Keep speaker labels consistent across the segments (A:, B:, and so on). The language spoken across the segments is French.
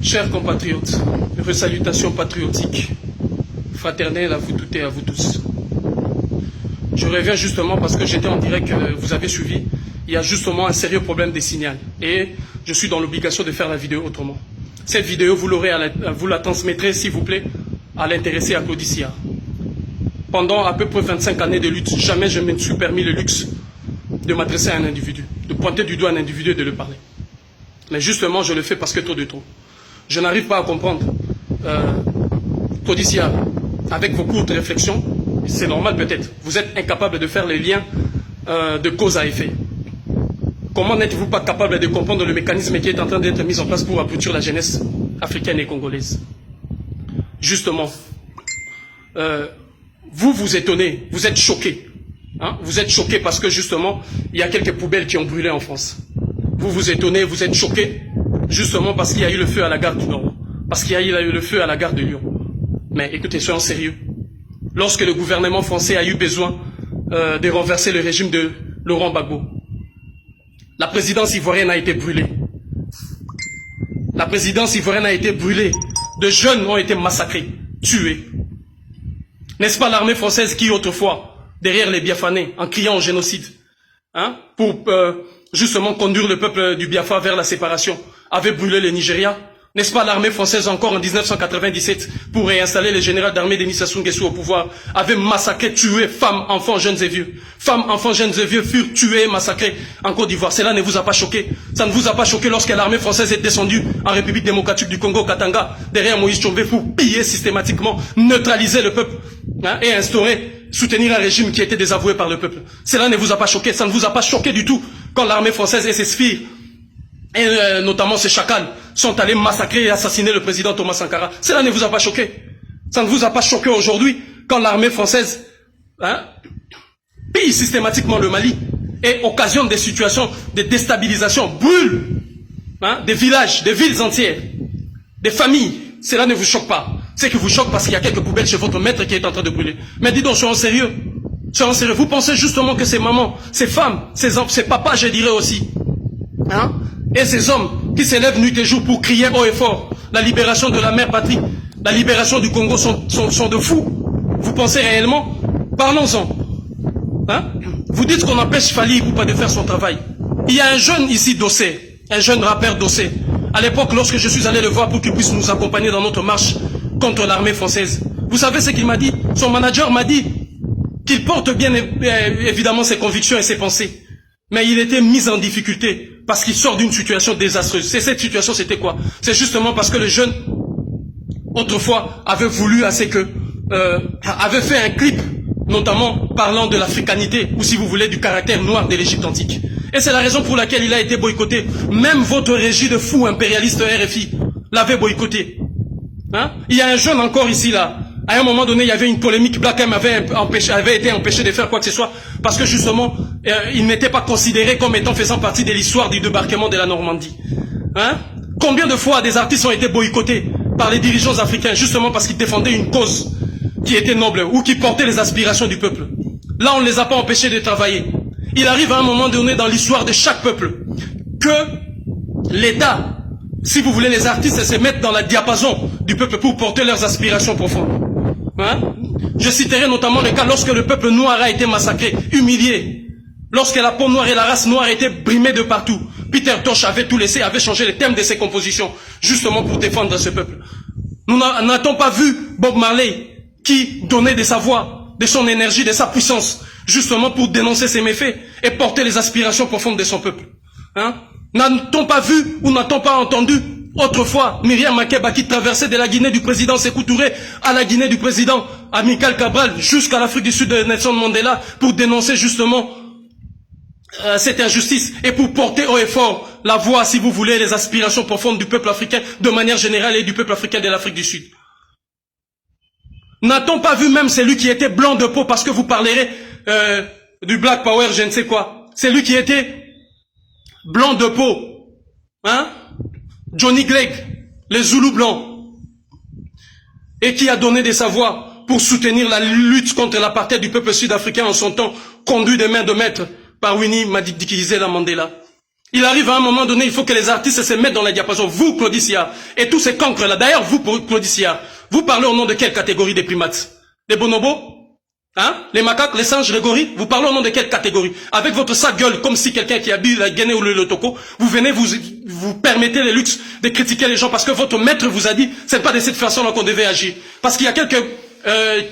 A: Chers compatriotes, salutations patriotiques, fraternelles à vous toutes et à vous tous. Je reviens justement parce que j'étais en direct, vous avez suivi. Il y a justement un sérieux problème des signaux. Et je suis dans l'obligation de faire la vidéo autrement. Cette vidéo, vous la transmettrez, s'il vous plaît, à l'intéressé à Claudicia. Pendant à peu près 25 années de lutte, jamais je me suis permis le luxe de m'adresser à un individu, de pointer du doigt un individu et de le parler. Mais justement, je le fais parce que trop de trop. Je n'arrive pas à comprendre. Claudicia, avec vos courtes réflexions, c'est normal peut-être, vous êtes incapable de faire les liens de cause à effet. Comment n'êtes-vous pas capable de comprendre le mécanisme qui est en train d'être mis en place pour abrutir la jeunesse africaine et congolaise? Justement, vous vous étonnez, vous êtes choqués. Hein? Vous êtes choqués parce que justement, il y a quelques poubelles qui ont brûlé en France. Vous vous étonnez, vous êtes choqués, justement parce qu'il y a eu le feu à la gare du Nord, parce qu'il y a eu le feu à la gare de Lyon. Mais écoutez, soyons sérieux. Lorsque le gouvernement français a eu besoin de renverser le régime de Laurent Gbagbo, la présidence ivoirienne a été brûlée. La présidence ivoirienne a été brûlée. De jeunes ont été massacrés, tués. N'est-ce pas l'armée française qui, autrefois, derrière les Biafranais, en criant au génocide, hein, pour justement conduire le peuple du Biafra vers la séparation, avait brûlé le Nigeria? N'est-ce pas l'armée française encore en 1997, pour réinstaller le général d'armée Denis Sassou Nguesso au pouvoir, avait massacré, tué femmes, enfants, jeunes et vieux. Femmes, enfants, jeunes et vieux furent tués et massacrés en Côte d'Ivoire. Cela ne vous a pas choqué? Ça ne vous a pas choqué lorsque l'armée française est descendue en République démocratique du Congo, Katanga, derrière Moïse Tchombe, pour piller systématiquement, neutraliser le peuple, hein, et instaurer, soutenir un régime qui était désavoué par le peuple? Cela ne vous a pas choqué? Ça ne vous a pas choqué du tout quand l'armée française et ses sbires, et notamment ces chacals, sont allés massacrer et assassiner le président Thomas Sankara? Cela ne vous a pas choqué? Ça ne vous a pas choqué aujourd'hui quand l'armée française, hein, pille systématiquement le Mali et occasionne des situations de déstabilisation, brûle, hein, des villages, des villes entières, des familles? Cela ne vous choque pas? C'est que vous choque parce qu'il y a quelques poubelles chez votre maître qui est en train de brûler. Mais dis donc, soyons sérieux. Soyons sérieux. Vous pensez justement que ces mamans, ces femmes, ces papas, je dirais aussi, hein, et ces hommes qui s'élèvent nuit et jour pour crier haut et fort la libération de la mère patrie, la libération du Congo sont de fous? Vous pensez réellement? Parlons-en. Hein? Vous dites qu'on empêche Fali Ipupa de faire son travail. Il y a un jeune ici, Dossé, un jeune rappeur Dossé. À l'époque, lorsque je suis allé le voir pour qu'il puisse nous accompagner dans notre marche contre l'armée française, vous savez ce qu'il m'a dit? Son manager m'a dit qu'il porte bien évidemment ses convictions et ses pensées. Mais il était mis en difficulté parce qu'il sort d'une situation désastreuse. Et cette situation, c'était quoi? C'est justement parce que le jeune, autrefois, avait voulu assez que, avait fait un clip, notamment parlant de l'africanité, ou si vous voulez, du caractère noir de l'Égypte antique. Et c'est la raison pour laquelle il a été boycotté. Même votre régie de fous impérialiste RFI l'avait boycotté. Hein? Il y a un jeune encore ici, là. À un moment donné, il y avait une polémique. Black M avait été empêché de faire quoi que ce soit parce que justement, il n'était pas considéré comme étant faisant partie de l'histoire du débarquement de la Normandie. Hein? Combien de fois des artistes ont été boycottés par les dirigeants africains justement parce qu'ils défendaient une cause qui était noble ou qui portait les aspirations du peuple? Là, on ne les a pas empêchés de travailler. Il arrive à un moment donné dans l'histoire de chaque peuple que l'État, si vous voulez, les artistes se mettent dans la diapason du peuple pour porter leurs aspirations profondes. Hein? Je citerai notamment le cas lorsque le peuple noir a été massacré, humilié, lorsque la peau noire et la race noire étaient brimées de partout. Peter Tosh avait tout laissé, avait changé le thème de ses compositions, justement pour défendre ce peuple. Nous n'a-t-on pas vu Bob Marley qui donnait de sa voix, de son énergie, de sa puissance, justement pour dénoncer ses méfaits et porter les aspirations profondes de son peuple? Hein? N'a-t-on pas vu ou n'a-t-on pas entendu autrefois Myriam Makeba qui traversait de la Guinée du président Sékou Touré à la Guinée du président Amical Cabral jusqu'à l'Afrique du Sud de Nelson Mandela pour dénoncer justement cette injustice et pour porter haut et fort la voix, si vous voulez, les aspirations profondes du peuple africain de manière générale et du peuple africain de l'Afrique du Sud? N'a-t-on pas vu même celui qui était blanc de peau, parce que vous parlerez du Black Power, je ne sais quoi, celui qui était blanc de peau, hein? Johnny Clegg, les Zoulous blancs, et qui a donné de sa voix pour soutenir la lutte contre l'apartheid du peuple sud-africain en son temps, conduit des mains de maître par Winnie Madikizela Mandela. Il arrive à un moment donné, il faut que les artistes se mettent dans la diapason. Vous, Claudie Siard, et tous ces cancres-là. D'ailleurs, vous, Claudie Siard, vous parlez au nom de quelle catégorie des primates? Des bonobos? Hein? Les macaques, les singes, les gorilles? Vous parlez au nom de quelle catégorie? Avec votre sale gueule, comme si quelqu'un qui habille la Guinée ou le Toko, vous venez, vous permettez le luxe de critiquer les gens parce que votre maître vous a dit, c'est pas de cette façon-là qu'on devait agir. Parce qu'il y a quelques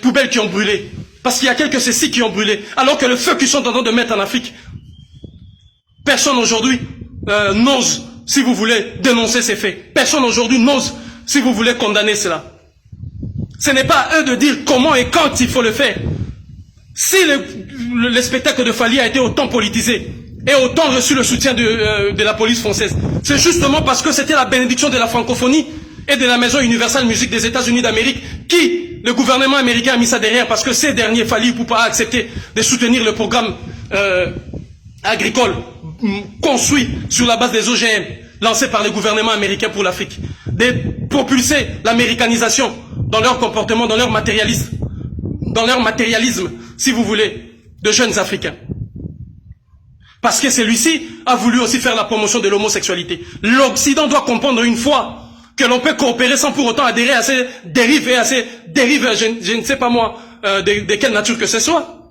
A: poubelles qui ont brûlé. Parce qu'il y a quelques ceci qui ont brûlé. Alors que le feu qu'ils sont en train de mettre en Afrique, personne aujourd'hui n'ose, si vous voulez, dénoncer ces faits. Personne aujourd'hui n'ose, si vous voulez, condamner cela. Ce n'est pas à eux de dire comment et quand il faut le faire. Si le spectacle de Fally a été autant politisé et autant reçu le soutien de la police française, c'est justement parce que c'était la bénédiction de la francophonie et de la Maison Universelle Musique des États-Unis d'Amérique qui, le gouvernement américain a mis ça derrière parce que ces derniers, Fally Ipupa a accepté de soutenir le programme agricole construit sur la base des OGM lancé par le gouvernement américain pour l'Afrique, de propulser l'américanisation dans leur comportement, dans leur matérialisme, si vous voulez, de jeunes Africains. Parce que celui-ci a voulu aussi faire la promotion de l'homosexualité. L'Occident doit comprendre une fois que l'on peut coopérer sans pour autant adhérer à ces dérives et à ces dérives, je ne sais pas moi, de quelle nature que ce soit.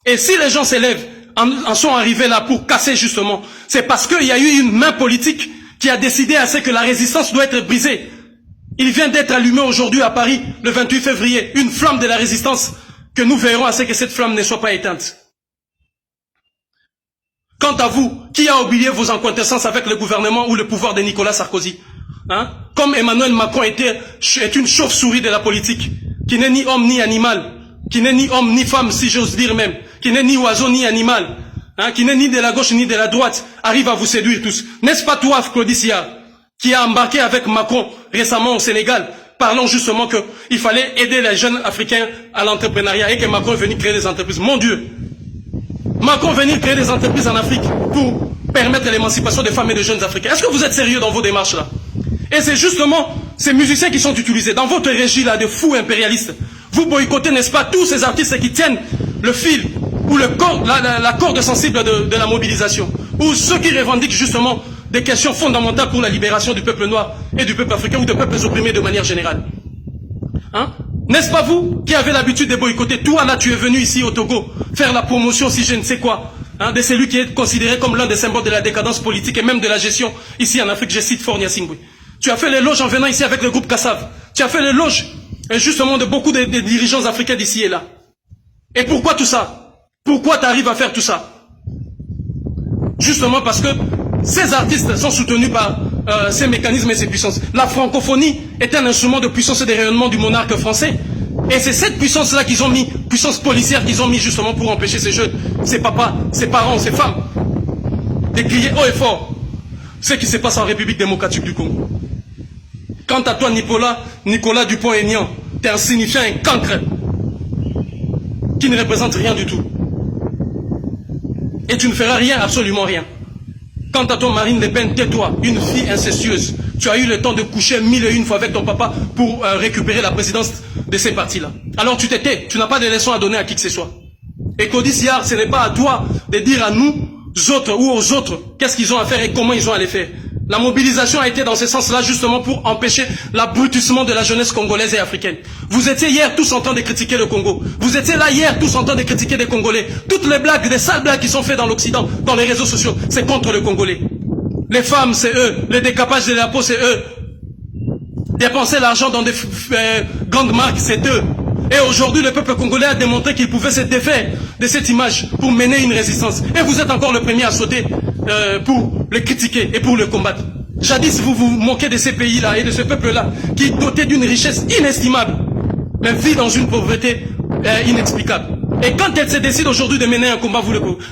A: Et si les gens s'élèvent, en sont arrivés là pour casser justement, c'est parce qu'il y a eu une main politique qui a décidé à ce que la résistance doit être brisée. Il vient d'être allumé aujourd'hui à Paris, le 28 février, une flamme de la résistance, que nous verrons à ce que cette flamme ne soit pas éteinte. Quant à vous, qui a oublié vos incointances avec le gouvernement ou le pouvoir de Nicolas Sarkozy? Hein? Comme Emmanuel Macron est une chauve-souris de la politique, qui n'est ni homme ni animal, qui n'est ni homme ni femme, si j'ose dire même, qui n'est ni oiseau ni animal, hein, qui n'est ni de la gauche ni de la droite, arrive à vous séduire tous. N'est-ce pas toi, Claudie Siard, qui a embarqué avec Macron récemment au Sénégal, parlant justement qu'il fallait aider les jeunes Africains à l'entrepreneuriat et que Macron est venu créer des entreprises. Mon Dieu! Macron est venu créer des entreprises en Afrique pour permettre l'émancipation des femmes et des jeunes Africains. Est-ce que vous êtes sérieux dans vos démarches là? Et c'est justement ces musiciens qui sont utilisés dans votre régie là de fous impérialistes. Vous boycottez, n'est-ce pas, tous ces artistes qui tiennent le fil ou le corps, la corde sensible de la mobilisation, ou ceux qui revendiquent justement des questions fondamentales pour la libération du peuple noir et du peuple africain ou des peuples opprimés de manière générale. Hein? N'est-ce pas vous qui avez l'habitude de boycotter? Toi là, tu es venu ici au Togo faire la promotion, si je ne sais quoi, hein, de celui qui est considéré comme l'un des symboles de la décadence politique et même de la gestion ici en Afrique. Je cite Faure Gnassingbé. Tu as fait l'éloge en venant ici avec le groupe Kassav. Tu as fait l'éloge justement de beaucoup de dirigeants africains d'ici et là. Et pourquoi tout ça? Pourquoi tu arrives à faire tout ça? Justement parce que ces artistes sont soutenus par ces mécanismes et ces puissances. La francophonie est un instrument de puissance et de rayonnement du monarque français. Et c'est cette puissance-là qu'ils ont mis, puissance policière qu'ils ont mis justement pour empêcher ces jeunes, ces papas, ces parents, ces femmes, de crier haut et fort ce qui se passe en République démocratique du Congo. Quant à toi, Nicolas Dupont-Aignan, tu es insignifiant, un cancre qui ne représente rien du tout. Et tu ne feras rien, absolument rien. Quant à toi, Marine Le Pen, tais-toi, une fille incestueuse. Tu as eu le temps de coucher 1001 fois avec ton papa pour récupérer la présidence de ces partis-là. Alors tu t'étais, tu n'as pas de leçons à donner à qui que ce soit. Et Claudie Siard, ce n'est pas à toi de dire à nous autres ou aux autres qu'est-ce qu'ils ont à faire et comment ils ont à les faire. La mobilisation a été dans ce sens-là justement pour empêcher l'abrutissement de la jeunesse congolaise et africaine. Vous étiez hier tous en train de critiquer le Congo. Vous étiez là hier tous en train de critiquer les Congolais. Toutes les blagues, les sales blagues qui sont faites dans l'Occident, dans les réseaux sociaux, c'est contre le Congolais. Les femmes, c'est eux. Le décapage de la peau, c'est eux. Dépenser l'argent dans des grandes marques, c'est eux. Et aujourd'hui, le peuple congolais a démontré qu'il pouvait se défaire de cette image pour mener une résistance. Et vous êtes encore le premier à sauter pour le critiquer et pour le combattre. Jadis, vous vous moquez de ces pays-là et de ce peuple-là qui, doté d'une richesse inestimable, mais vit dans une pauvreté inexplicable. Et quand elle se décide aujourd'hui de mener un combat,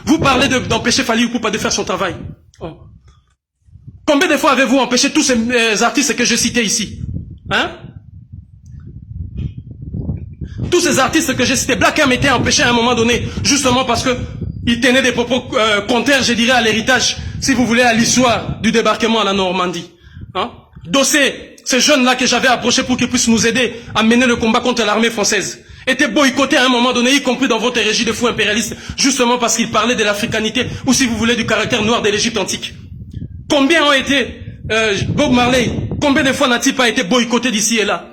A: vous parlez d'empêcher Fally Ipupa de faire son travail. Oh. Combien de fois avez-vous empêché tous ces artistes que je citais ici? Hein? Tous ces artistes que j'ai cités, Black M était empêché à un moment donné, justement parce que il tenait des propos contraires, je dirais, à l'héritage, si vous voulez, à l'histoire du débarquement à la Normandie. Hein? Dossé, ces jeunes-là que j'avais approchés pour qu'ils puissent nous aider à mener le combat contre l'armée française, étaient boycottés à un moment donné, y compris dans votre régie de fous impérialistes, justement parce qu'ils parlaient de l'africanité, ou si vous voulez, du caractère noir de l'Égypte antique. Combien ont été Bob Marley? Combien de fois n'a-t-il pas été boycotté d'ici et là?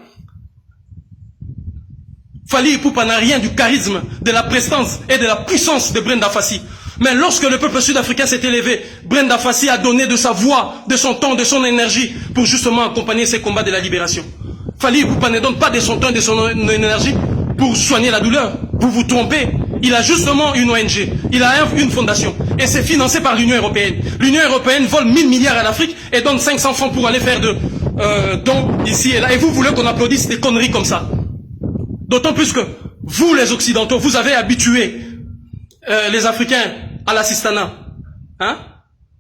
A: Fally Ipupa n'a rien du charisme, de la prestance et de la puissance de Brenda Fassie. Mais lorsque le peuple sud-africain s'est élevé, Brenda Fassie a donné de sa voix, de son temps, de son énergie pour justement accompagner ces combats de la libération. Fally Ipupa ne donne pas de son temps, de son énergie pour soigner la douleur. Vous vous trompez. Il a justement une ONG, il a une fondation et c'est financé par l'Union européenne. L'Union européenne vole 1000 milliards à l'Afrique et donne 500 francs pour aller faire de dons ici et là. Et vous voulez qu'on applaudisse des conneries comme ça? D'autant plus que vous, les Occidentaux, vous avez habitué les Africains à l'assistanat. Hein?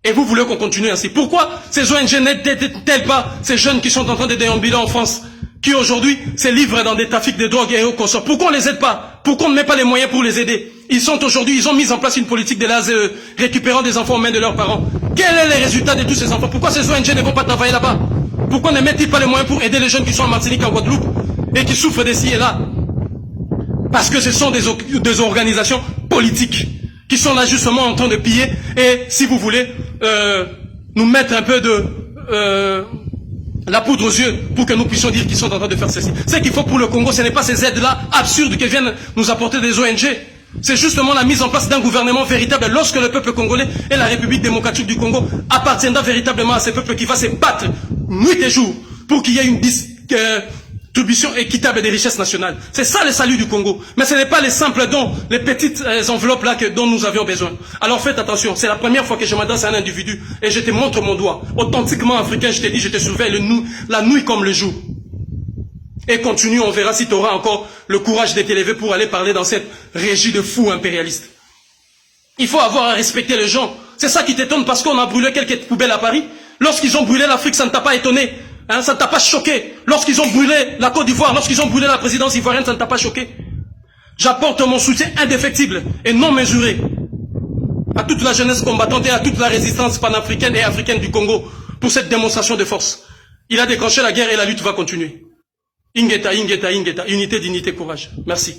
A: Et vous voulez qu'on continue ainsi. Pourquoi ces ONG n'aident-elles pas ces jeunes qui sont en train de déambuler en France, qui aujourd'hui se livrent dans des trafics de drogue et au consort? Pourquoi on ne les aide pas? Pourquoi on ne met pas les moyens pour les aider? Ils ont mis en place une politique de l'ASE, récupérant des enfants aux mains de leurs parents. Quel est le résultat de tous ces enfants? Pourquoi ces ONG ne vont pas travailler là-bas? Pourquoi ne mettent-ils pas les moyens pour aider les jeunes qui sont en Martinique, en Guadeloupe, et qui souffrent d'ici et là? Parce que ce sont des organisations politiques qui sont là justement en train de piller et, si vous voulez, nous mettre un peu de la poudre aux yeux pour que nous puissions dire qu'ils sont en train de faire ceci. Ce qu'il faut pour le Congo, ce n'est pas ces aides-là absurdes que viennent nous apporter des ONG. C'est justement la mise en place d'un gouvernement véritable lorsque le peuple congolais et la République démocratique du Congo appartiendra véritablement à ces peuples qui va se battre nuit et jour pour qu'il y ait une distribution équitable des richesses nationales. C'est ça le salut du Congo. Mais ce n'est pas les simples dons, les petites enveloppes là dont nous avions besoin. Alors faites attention, c'est la première fois que je m'adresse à un individu et je te montre mon doigt. Authentiquement africain, je te dis, je te surveille la nuit comme le jour. Et continue, on verra si tu auras encore le courage de t'élever pour aller parler dans cette régie de fous impérialistes. Il faut avoir à respecter les gens. C'est ça qui t'étonne parce qu'on a brûlé quelques poubelles à Paris. Lorsqu'ils ont brûlé l'Afrique, ça ne t'a pas étonné. Hein, ça ne t'a pas choqué. Lorsqu'ils ont brûlé la Côte d'Ivoire, lorsqu'ils ont brûlé la présidence ivoirienne, ça ne t'a pas choqué. J'apporte mon soutien indéfectible et non mesuré à toute la jeunesse combattante et à toute la résistance panafricaine et africaine du Congo pour cette démonstration de force. Il a déclenché la guerre et la lutte va continuer. Ingeta, Ingeta, Ingeta, unité, dignité, courage. Merci.